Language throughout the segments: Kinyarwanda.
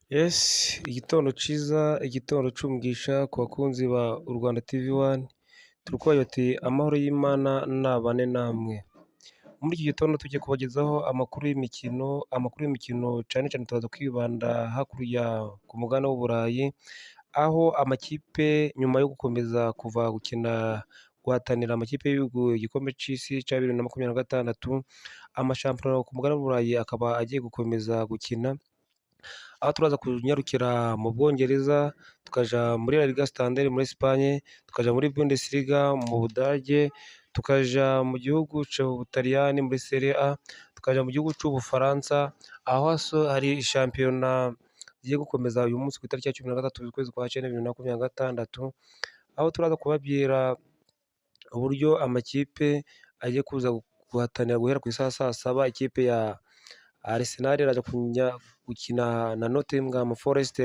Yes, igitondo ciza, igitondo c'umugisha ku bakunzi ba Urwanda TV1, turukwaye ati amahoro y'Imana nabane namwe. Muri iki gitondo tugiye kubagezaho amakuru y'imikino cane cane turaza kwibanda hakurya ku mugabane w'Uburayi, aho amakipe nyuma yo gukomeza kuva gukina guhatanira amakipe y'ibihugu igikombe c'isi ca 2026, amashampiyona ku mugabane w'Uburayi akaba agiye gukomeza gukina, aho turaza kunyarukira mu Bwongereza, tukaja muri La Liga Santander muri Espagne, tukaja muri Bundesliga mu Budage, tukaja mu gihugu c'Ubutaliyani muri Serie A, tukaja mu gihugu c'Ubufaransa, aho hari shampiyona zigiye gukomeza uyu munsi kw'itariki ya 13 z'ukwezi kwa cenda 2026, aho turaza kubabwira uburyo amakipe agiye kuza guhatanira guhera kw'isaha saa saba. Ikipe ya Arsenal iraza gukina na Nottingham Forest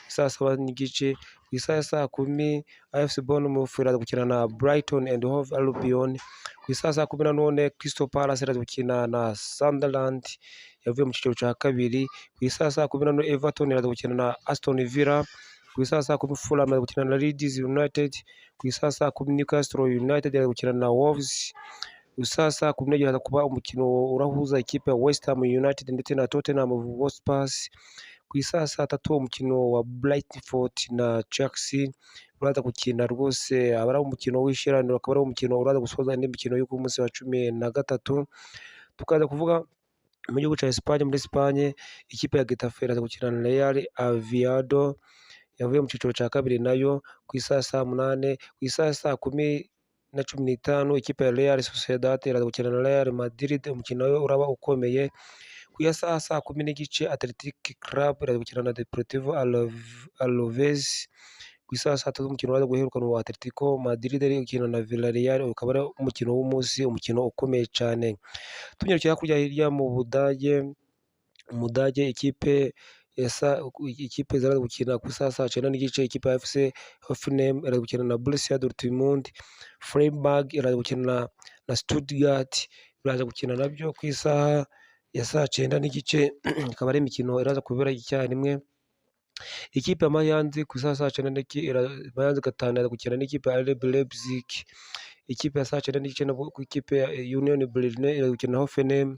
saa saba n'igice. Kw'isaha ya saa kumi AFC Bournemouth iraza gukina na Brighton and Hove Albion. Kw'isaha saa kumi nanone Crystal Palace iraza gukina na Sunderland yavuye mu ciciro ca kabiri. Kw'isaha saa kumi nanone Everton iraza gukina na Aston Villa. Kw'isaha saa kumi Fulham iraza gukina na Leeds United. Kw'isaha saa kumi Newcastle United iraza gukina na Wolves. Kw'isaha saa kumi n'ebyiri haza kuba umukino urahuza ikipe ya West Ham United ndetse na Tottenham Hotspur. Kw'isaha saa tatu umukino wa Brentford na Chelsea uraza gukina rwose, aba ari umukino w'ishiraniro, akaba ari umukino uraza gusoza indi mikino yo ku munsi wa 13. Tukaza kuvuga mu gihugu ca Espagne, muri Espagne ikipe ya Getafe iraza gukina na Real Oviedo yavuye mu ciciro ca kabiri nayo kw'isaha saa munane. Kw'isaha saa 10:15 ikipe ya Real Sociedad iraza gukina na Real Madrid, umukino nawo uraba ukomeye. Kw'isaha saa 10 n'igice Athletic Club iraza gukina na Deportivo Alaves. Kw'isaha saa 3 umukino uraza guherukana wa Atletico Madrid iri gukina na Villarreal, ukaba ari umukino w'umunsi, umukino ukomeye cane. Tunyarukira hakurya hirya mu Budage, ikipe ziraza gukina kw'isaha saa 9 n'igice. Ikipe ya FC Hoffenheim iraza gukina na Borussia Dortmund. Freiburg iraza gukina na Stuttgart, biraza gukina navyo kw'isaha ya saa 9 n'igice. Ikaba ari imikino iraza kubera icyarimwe. Ikipe ya Mayanzi kw'isaha saa 9 Mayanzi gatanu iraza gukina n'ikipe ya RB Leipzig. Ikipe ya saa 9 n'igice nabwo ikipe ya Union Berlin iraza gukina na Hoffenheim.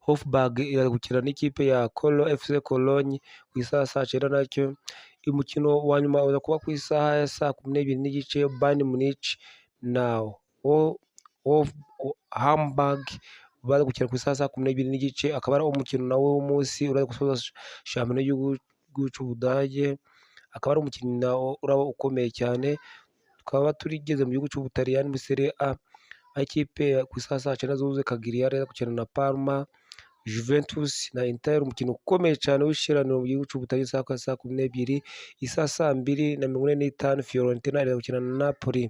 Hofburg iraza gukina n'ikipe ya FC Cologne kw'isaha saa 9 nacyo. Umukino wa nyuma uza kuba kw'isaha ya saa 12 n'igice Bayern Munich na Hamburg baza gukina kw'isaha saa 12 n'igice, akaba ari umukino nawo w'umunsi uraza gusoza shampiyona y'igihugu c'Ubudage, akaba ari umukino nawo uraba ukomeye cyane. Tukaba turigeze mu gihugu c'Ubutaliyani muri Serie A, aho ikipe kw'isaha saa 9 zuzuye Cagliari iraza gukina na Parma. Juventus na Inter umukino ukomeye cyane w'ishiraniro mu gihugu c'Ubutaliyani saa 12. Isaha saa 2:45 Fiorentina iraza gukina na Napoli.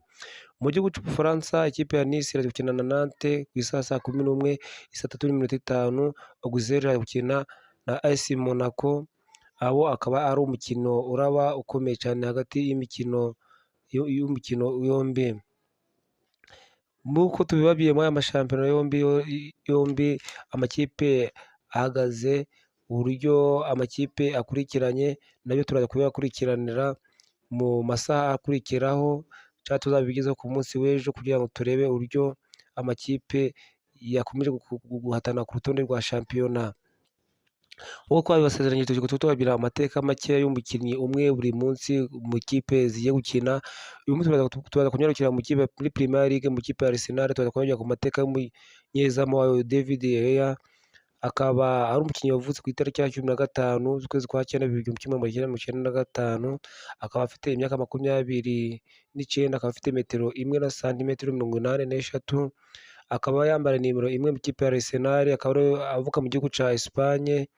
Mu gihugu c'Ubufaransa ikipe ya Nice iraza gukina na Nantes kw'isaha saa 11. Isaha 3:05 Auxerre iraza gukina na AS Monaco. Abo akaba ari umukino uraba ukomeye cyane hagati y'imikino yombi. Nk'uko tubibabwiye muri aya mashampiyona yombi amakipe ahagaze, uburyo amakipe akurikiranye nabyo turaza kubibakurikiranira mu masaha akurikiraho, cyangwa tuzabigezeho ku munsi w'ejo kugira ngo turebe uburyo amakipe yakomeje guhatana ku rutonde rwa shampiyona. Nk'uko twabibasezeranyije tugiye tubabwira amateka make y'umukinnyi umwe buri munsi mu kipe zigiye gukina. Uyu munsi turaza kunyarukira muri Premier League mu kipe ya Arsenal, turaza kunyarukira ku mateka y'umunyezamu wayo David De Gea. Akaba ari umukinnyi wavutse ku itariki ya 15 z'ukwezi kwa 9 1995. Akaba afite imyaka 29, akaba afite metero 1 na santimetero 83. Akaba yambara nimero 1 mu kipe ya Arsenal, akaba avuka mu gihugu ca Espagne.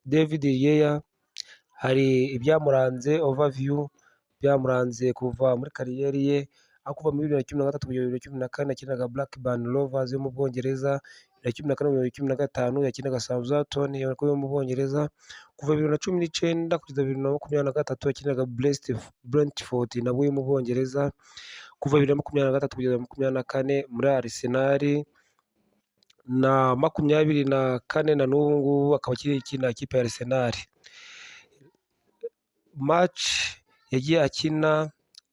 David De Gea hari ibyamuranze overview byamuranze kuva muri kariyeri ye, aho kuva muri 2013 kugera 2014 yakinaga Blackburn Rovers yo mu Bwongereza. 2014-2015 yakinaga Southampton yo mu Bwongereza. Kuva 2019 kugeza 2023 yakinaga Brentford nabo yo mu Bwongereza. Kuva 2023 kugeza 2024 muri Arsenal. na 24 na n'ubu ngubu akaba akina ikipe ya Arsenal. Match yagiye akina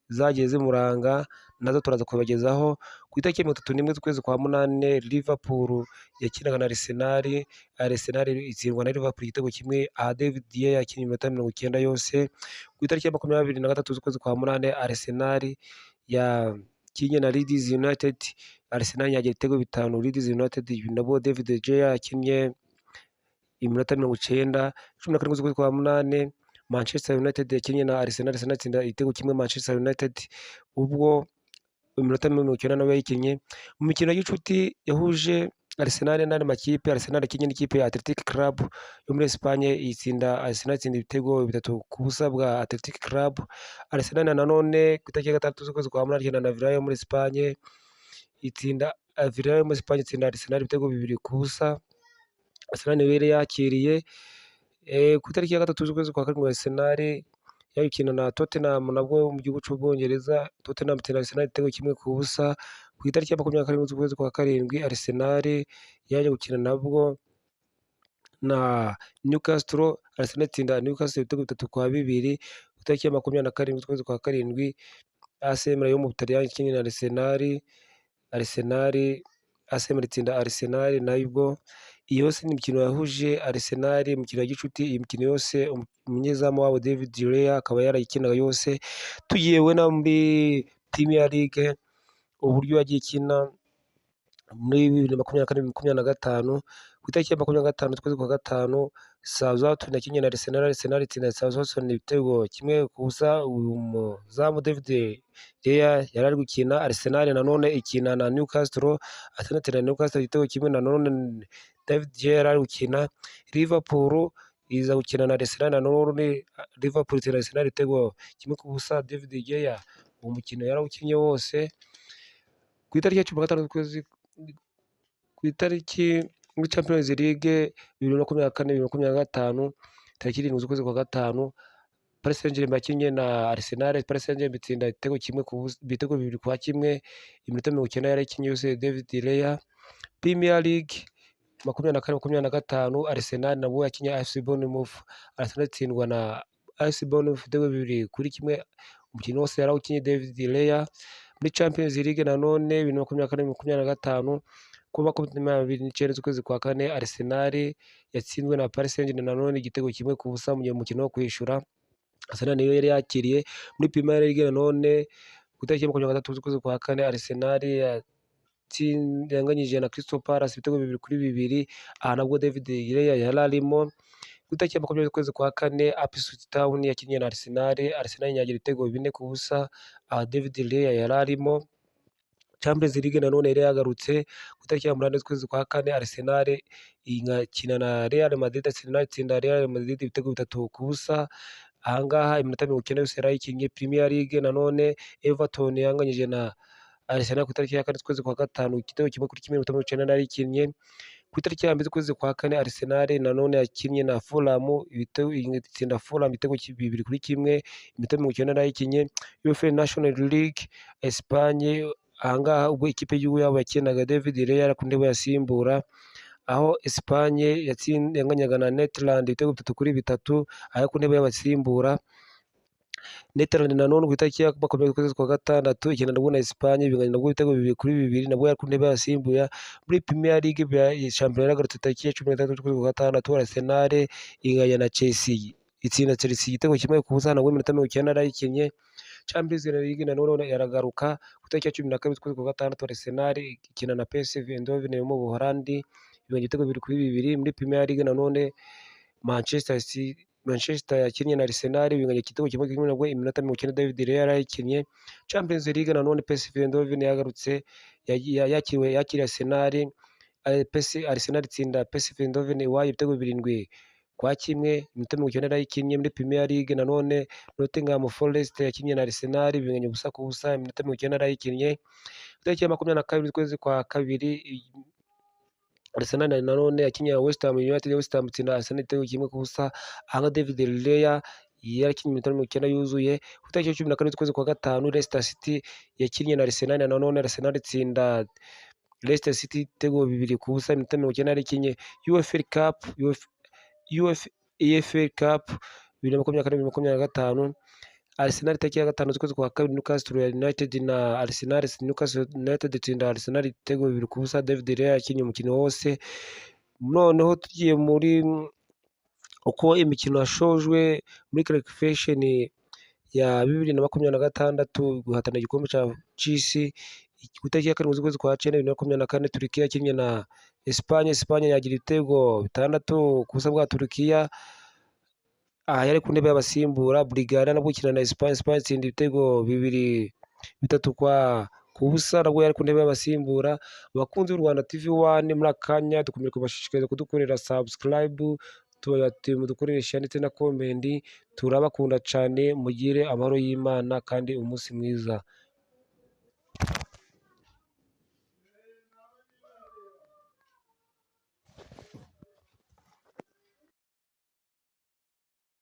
zagiye zimuranga nazo turaza kubagezaho. Ku itariki 31 z'ukwezi kwa munane Liverpool yakinaga na Arsenal, Arsenal itsindwa na Liverpool igitego kimwe, aha David de Gea yakinnye iminota 90 yose. Ku itariki ya 23 z'ukwezi kwa munane Arsenal yakinnye na Leeds United, Arsenal yagira ibitego 5 Leeds United, nabo David de Gea yakinnye iminota 90. 17 z'ukwezi kwa munane Manchester United yakinnye na Arsenal, Arsenal itsinda igitego kimwe Manchester United, ubwo iminota 90 nawe yayikinnye. Mu mikino y'inshuti yahuje Arsenal n'andi makipe, Arsenal yakinnye n'ikipe ya Athletic Club yo muri Espagne, Arsenal itsinda ibitego 3-0 bwa Athletic Club. Arsenal nanone ku itariki ya 6 z'ukwezi kwa munane ikina na Villarreal yo muri Espagne, itsinda Villarreal yo muri Espagne itsinda Arsenal ibitego 2-0. Arsenal niwe yari yakiriye. Ku itariki ya 3 z'ukwezi kwa karindwi Arsenal yakina na Tottenham nabwo mu gihugu cy'Ubwongereza, Tottenham itsinda Arsenal igitego 1-0. Ku itariki ya 27 z'ukwezi kwa karindwi Arsenal yaje gukina nabwo na Newcastle, Arsenal itsinda Newcastle ibitego 3-2. Ku itariki ya 27 z'ukwezi kwa karindwi AC Milan yo mu Butaliyani ikinnye na Arsenal, AC Milan itsinda Arsenal nabwo. Iyo yose ni imikino yahuje Arsenal mu mikino ya gicuti. Iyi mikino yose umunyezamu wabo David de Gea akaba yarayikinaga yose. Tugiyewe na muri Premier League uburyo yagiye ikina muri 2024-2025. Ku itariki ya 25 z'ukwezi kwa gatanu Southampton yakinnye na Arsenal, Arsenal itsinda Southampton ibitego 1-0. Umuzamu David de Gea yari ari gukina. Arsenal nanone ikina na Newcastle, Arsenal itsinda Newcastle igitego 1 nanone David de Gea yari ari gukina. Liverpool iza gukina na Arsenal nanone, Liverpool itsinda Arsenal igitego 1-0. David de Gea umukino yarawukinnye wose. Ku itariki ya 15 z'ukwezi ku itariki muri Champions League 2024-2025 tariki 7 z'ukwezi kwa gatanu Paris Saint-Germain yakinnye na Arsenal, Paris Saint-Germain itsinda igitego 2-1, iminota 90 yari ikinnye yose David de Gea. Premier League 24-25 Arsenal nabo yakinnye AFC Bournemouth, Arsenal itsindwa na AFC Bournemouth ibitego 2-1, umukino wose yarawukinnye David de Gea. Muri Champions League nanone 2024-2025 ku 29 z'ukwezi kwa kane Arsenal yatsinzwe na Paris Saint-Germain nanone igitego 1-0 mu gihe umukino wo kwishyura. Arsenal niyo yari yakiriye. Muri Premier League nanone ku itariki ya 23 z'ukwezi kwa kane Arsenal yanganyije na Crystal Palace ibitego 2-2. Aha nabwo David de Gea yari arimo. Ku itariki ya 20 z'ukwezi kwa kane Ipswich Town yakinnye na Arsenal, Arsenal inyagira ibitego 4-0. Aha David de Gea yari arimo. Champions League nanone yari yagarutse ku itariki ya 8 z'ukwezi kwa kane Arsenal ingakina na Real Madrid, Arsenal itsinda Real Madrid ibitego 3-0. Ahangaha iminota 90 yose yarayikinnye. Premier League nanone Everton yanganyije na Arsenal ku itariki ya 4 z'ukwezi kwa gatanu igitego 1-1 iminota 90 yarayikinnye. Ku itariki ya 2 z'ukwezi kwa kane Arsenal nanone yakinnye na Fulham, itsinda Fulham ibitego 2-1, iminota 90 yarayikinnye. UEFA National League Espagne, ahangaha ubwo ikipe y'igihugu yabo yakinaga David de Gea ku ntebe yasimbura, aho Espagne yanganyaga na Netherland ibitego 3-3 aho ku ntebe y'abasimbura. Netherland nanone ku itariki ya 20 z'ukwezi kwa gatandatu ikina nabwo na Espagne binganya nabwo ibitego 2-2 nabwo yari ku ntebe y'abasimbuye. Muri Premier League shampiyona yaragarutse tariki ya 16 z'ukwezi kwa gatandatu Arsenal inganya na Chelsea, itsinda Chelsea igitego 1-0 nabwo iminota 90 yarayikinnye. Champions League nanone yaragaruka ku itariki ya 12 z'ukwezi kwa gatandatu Arsenal ikina na PSV Eindhoven yo mu Buholandi ibinganya ibitego 2-2. Muri Premier League nanone Manchester yakinnye na Arsenal binganya igitego 1-1 nabwo iminota 90 David de Gea yarayikinnye. Champions League nanone PSV Eindhoven yagarutse yakiriye Arsenal, Arsenal itsinda PSV Eindhoven iwayo ibitego 7-1, iminota 90 yarayikinnye. Muri Premier League nanone Nottingham Forest yakinnye na Arsenal binganya 0-0, iminota 90 yarayikinnye. Itariki ya 22 z'ukwezi kwa kabiri Arsenal nanone yakinnye na West Ham United, West Ham itsinda Arsenal igitego 1-0. Aha David de Gea yarakinnye iminota 90 yuzuye. Ku itariki ya 14 z'ukwezi kwa gatanu Leicester City yakinnye na Arsenal nanone Arsenal itsinda Leicester City ibitego 2-0 iminota 91. EFL Cup 2024-2025, Arsenal tariki ya 5 z'ukwezi kwa kabiri, Newcastle United na Arsenal. Newcastle United itsinda Arsenal ibitego 2-0. David Raya yakinnye umukino wose. Noneho tugiye muri uko imikino yashojwe muri qualification ya 2026 guhatana igikombe c'isi. Ku itariki ya 7 z'ukwezi kwa cyenda 2024, Turukiya yakinnye na Espagne. Espagne yagira ibitego 6 ku busa bwa Turukiya. Aha yari ku ntebe y'abasimbura. Bulgaria nabwo ikina na Espagne. Espagne itsinda ibitego 3 ku busa, nabwo yari ku ntebe y'abasimbura. Abakunzi b'u Rwanda TV 1, muri akanya dukomeje kubashishikariza kudukorera subscribe, mudukorere share ndetse na comment. Turabakunda cyane, mugire amahoro y'Imana kandi umunsi mwiza.